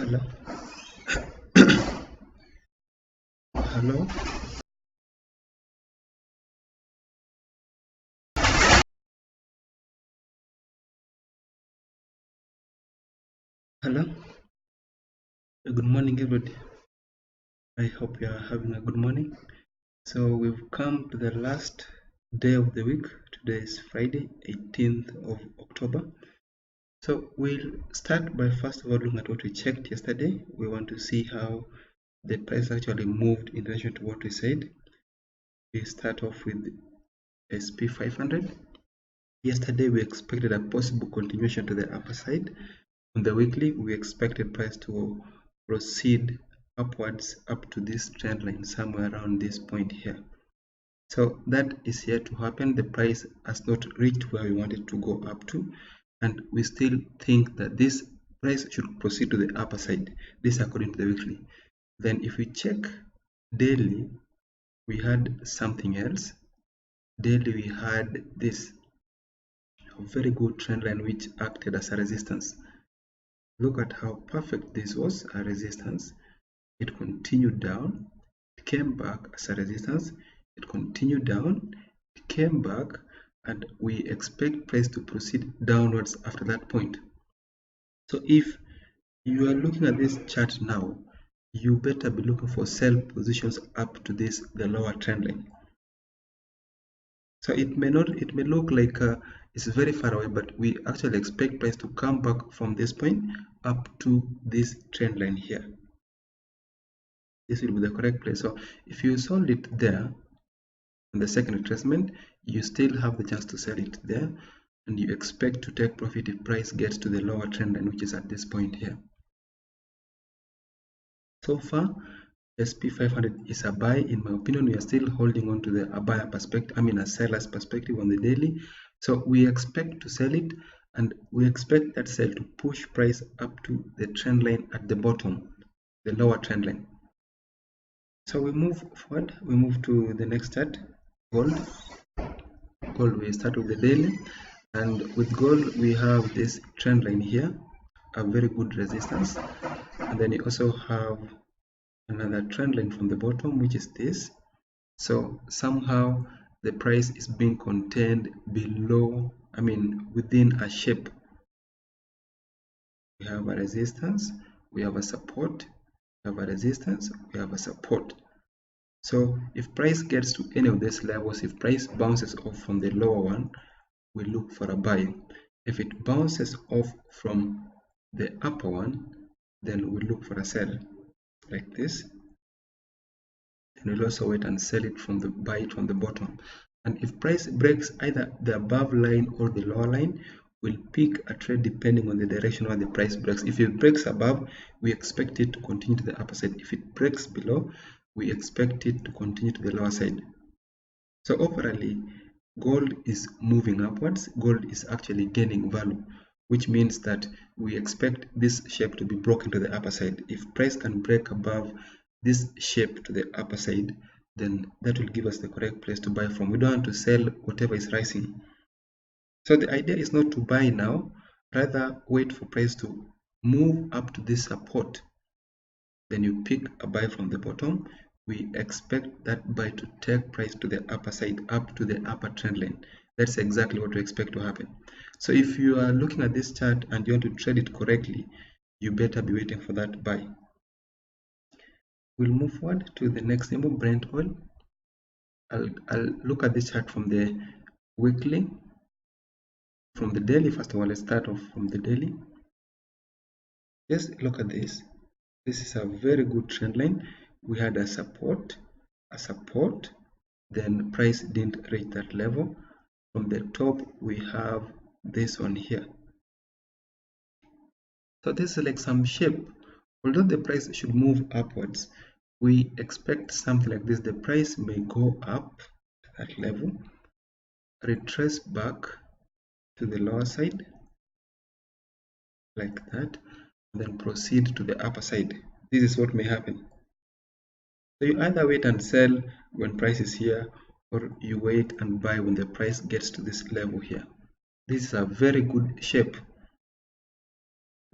Hello. Hello. Hello. Good morning, everybody. I hope you are having a good morning. So we've come to the last day of the week. Today is Friday, 18th of October. So we'll start by first of all looking at what we checked yesterday. We want to see how the price actually moved in relation to what we said. We start off with SP 500. Yesterday we expected a possible continuation to the upper side. On the weekly, we expected price to proceed upwards up to this trend line, somewhere around this point here. So that is yet to happen. The price has not reached where we wanted to go up to, and we still think that this price should proceed to the upper side. This according to the weekly. Then if we check daily, we had something else. Daily we had this very good trend line which acted as a resistance. Look at how perfect this was, a resistance. It continued down, it came back as a resistance, it continued down, it came back, and we expect price to proceed downwards after that point. So if you are looking at this chart now, you better be looking for sell positions up to this, the lower trend line. So it may look like it's very far away, but we actually expect price to come back from this point up to this trend line here. This will be the correct place. So if you sold it there in the second retracement, you still have the chance to sell it there, and you expect to take profit if price gets to the lower trend line, which is at this point here. So far, SP 500 is a buy. In my opinion, we are still holding on to a buyer perspective, a seller's perspective on the daily. So we expect to sell it, and we expect that sell to push price up to the trend line at the bottom, the lower trend line. So we move forward, we move to the next chart, gold. Gold, we start with the daily, and with gold we have this trend line here, a very good resistance, and then you also have another trend line from the bottom, which is this. So somehow the price is being contained below, within a shape. We have a resistance, we have a support, we have a resistance, we have a support. So if price gets to any of these levels, if price bounces off from the lower one, we look for a buy. If it bounces off from the upper one, then we look for a sell, like this. And we'll also wait and sell it from the buy it from the bottom. And if price breaks either the above line or the lower line, we'll pick a trade depending on the direction where the price breaks. If it breaks above, we expect it to continue to the upper side. If it breaks below, we expect it to continue to the lower side. So overall, gold is moving upwards. Gold is actually gaining value, which means that we expect this shape to be broken to the upper side. If price can break above this shape to the upper side, then that will give us the correct place to buy from. We don't want to sell whatever is rising. So the idea is not to buy now, rather wait for price to move up to this support. Then you pick a buy from the bottom. We expect that buy to take price to the upper side, up to the upper trend line. That's exactly what we expect to happen. So if you are looking at this chart and you want to trade it correctly, you better be waiting for that buy. We'll move forward to the next symbol, Brent oil. I'll look at this chart from the weekly, from the daily. First of all, let's start off from the daily. Just look at this. This is a very good trend line. We had a support, then price didn't reach that level. From the top, we have this one here. So this is like some shape. Although the price should move upwards, we expect something like this. The price may go up to that level, retrace back to the lower side, like that, and then proceed to the upper side. This is what may happen. So you either wait and sell when price is here, or you wait and buy when the price gets to this level here. This is a very good shape.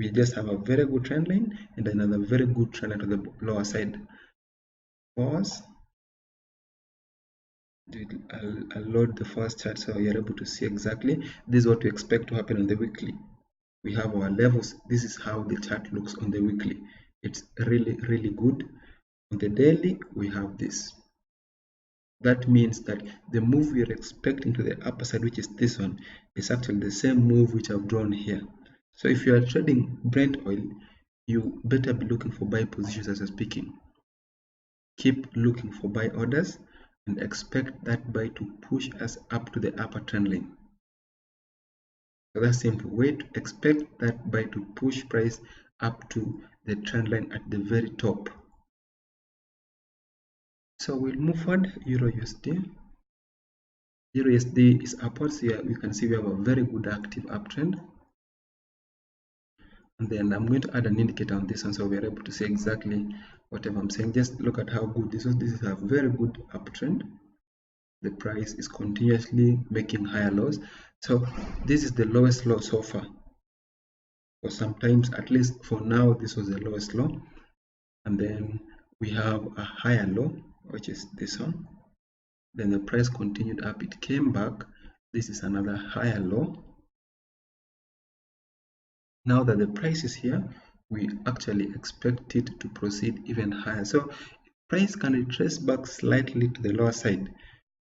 We just have a very good trend line and another very good trend line to the lower side. Pause. I'll load the first chart so you're able to see exactly. This is what we expect to happen on the weekly. We have our levels. This is how the chart looks on the weekly. It's really good. On the daily, we have this. That means that the move we are expecting to the upper side, which is this one, is actually the same move which I've drawn here. So if you are trading Brent oil, you better be looking for buy positions as I'm speaking. Keep looking for buy orders and expect that buy to push us up to the upper trend line. So that's simple. Expect that buy to push price up to the trend line at the very top. So we'll move forward. Euro USD. Euro USD is upwards here. We can see we have a very good active uptrend. And then I'm going to add an indicator on this one so we're able to see exactly whatever I'm saying. Just look at how good this is. This is a very good uptrend. The price is continuously making higher lows. So this is the lowest low so far. Or sometimes, at least for now, this was the lowest low. And then we have a higher low, which is this one. Then the price continued up. It came back. This is another higher low. Now that the price is here, we actually expect it to proceed even higher. So price can retrace back slightly to the lower side.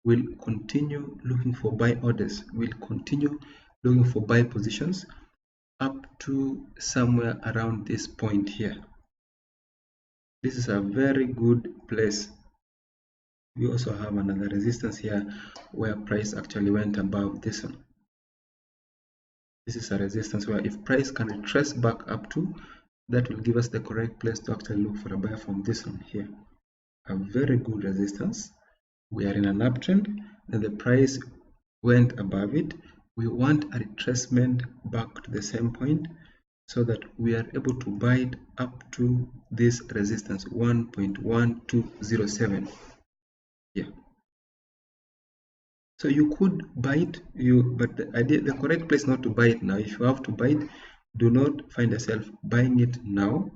We'll continue looking for buy orders. We'll continue looking for buy positions up to somewhere around this point here. This is a very good place. We also have another resistance here where price actually went above this one. This is a resistance where if price can retrace back up to, that will give us the correct place to actually look for a buy from this one here. A very good resistance. We are in an uptrend, then the price went above it. We want a retracement back to the same point so that we are able to buy it up to this resistance 1.1207 here. So you could buy it, but the correct place not to buy it now. If you have to buy it, do not find yourself buying it now.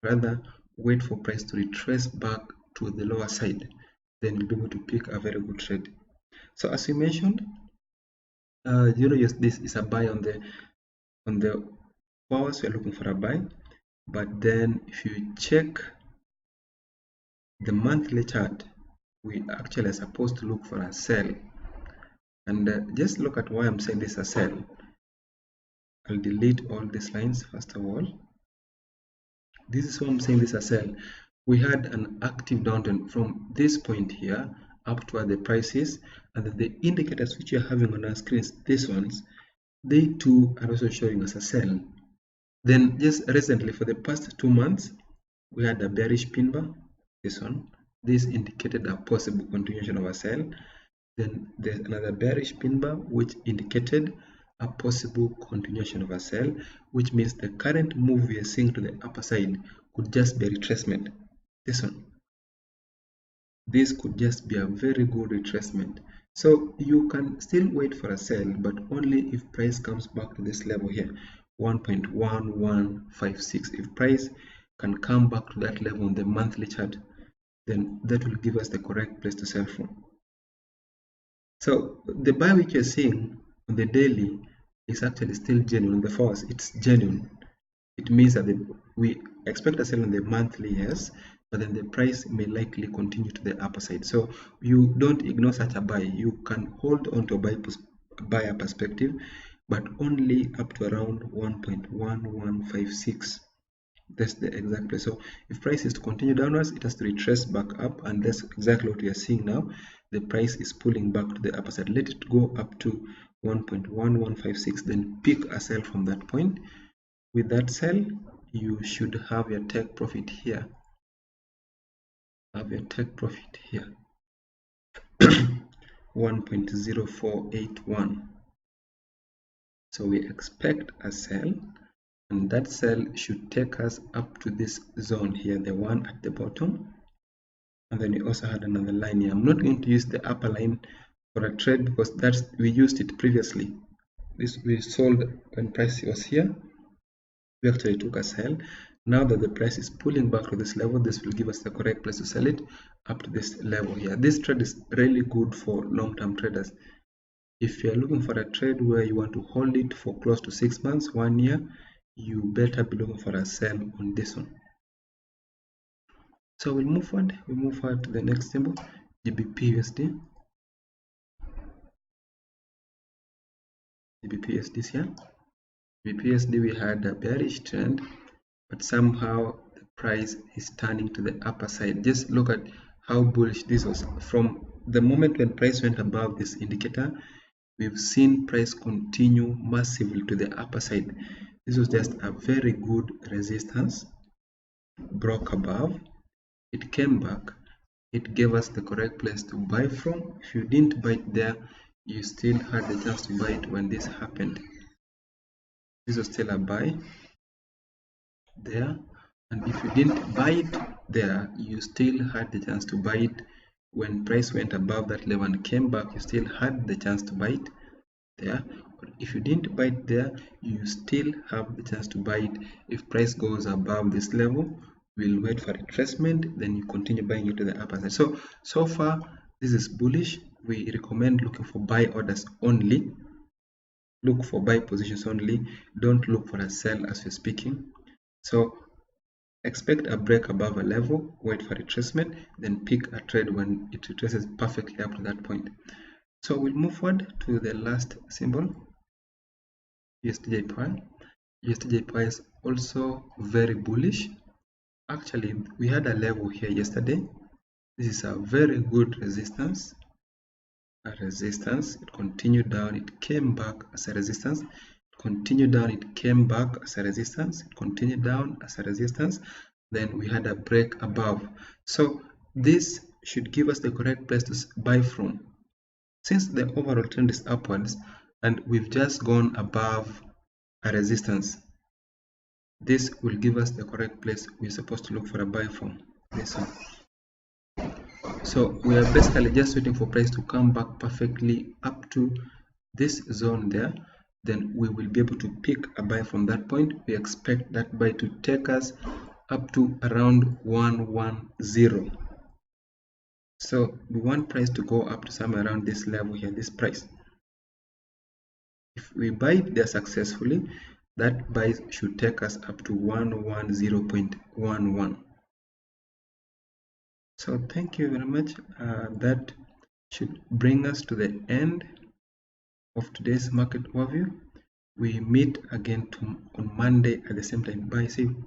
Rather, wait for price to retrace back to the lower side. Then you'll be able to pick a very good trade. So as we mentioned, this is a buy on the hours. We're looking for a buy, but then if you check the monthly chart, we actually are supposed to look for a sell. And just look at why I'm saying this is a sell. I'll delete all these lines first of all. This is why I'm saying this is a sell. We had an active downturn from this point here up to where the price is, and then the indicators which you're having on our screens, these ones, they too are also showing us a sell. Then just recently, for the past 2 months, we had a bearish pin bar, this one. This indicated a possible continuation of a sell. Then there's another bearish pin bar which indicated a possible continuation of a sell, which means the current move we are seeing to the upper side could just be a retracement. This one. This could just be a very good retracement. So you can still wait for a sell, but only if price comes back to this level here, 1.1156. If price can come back to that level on the monthly chart, then that will give us the correct place to sell from. So the buy which you're seeing on the daily is actually still genuine. On the Forex, it's genuine. It means that we expect a sell on the monthly, yes, but then the price may likely continue to the upper side. So you don't ignore such a buy. You can hold on to a buyer perspective, but only up to around 1.1156. That's the exact place. So if price is to continue downwards, it has to retrace back up, and that's exactly what we are seeing now. The price is pulling back to the upper side. Let it go up to 1.1156, then pick a sell from that point. With that sell, you should have your take profit here. Have your take profit here. 1.0481. So we expect a sell, and that sell should take us up to this zone here, the one at the bottom. And then we also had another line here. I'm not going to use the upper line for a trade because we used it previously. This we sold when price was here. we actually took a sell. Now that the price is pulling back to this level, this will give us the correct place to sell it up to this level here. This trade is really good for long-term traders. If you're looking for a trade where you want to hold it for close to 6 months, 1 year, you better be looking for a sell on this one. So we'll move forward. We move forward to the next symbol, GBP USD. GBP USD is here. GBP USD, we had a bearish trend, but somehow the price is turning to the upper side. Just look at how bullish this was. From the moment when price went above this indicator, we've seen price continue massively to the upper side. This was just a very good resistance, broke above, it came back, it gave us the correct place to buy from. If you didn't buy it there, you still had the chance to buy it when this happened. This was still a buy there, and if you didn't buy it there, you still had the chance to buy it when price went above that level and came back. You still had the chance to buy it there. But if you didn't buy it there, you still have the chance to buy it if price goes above this level. We'll wait for retracement, then you continue buying it to the upper side. So far this is bullish. We recommend looking for buy orders only. Look for buy positions only. Don't look for a sell as we're speaking. So expect a break above a level, wait for retracement, then pick a trade when it retraces perfectly up to that point. So we'll move forward to the last symbol, USDJPY. USDJPY is also very bullish. Actually, we had a level here yesterday. This is a very good resistance. It continued down, it came back as a resistance. It continued down, it came back as a resistance. It continued down as a resistance. Then we had a break above. So this should give us the correct place to buy from. Since the overall trend is upwards and we've just gone above a resistance, this will give us the correct place we're supposed to look for a buy from. This one. So we are basically just waiting for price to come back perfectly up to this zone there. Then we will be able to pick a buy from that point. We expect that buy to take us up to around 110. So we want price to go up to somewhere around this level here, this price. If we buy it there successfully, that buy should take us up to 110.11. So thank you very much. That should bring us to the end of today's market overview. We meet again on Monday at the same time. Bye. See you.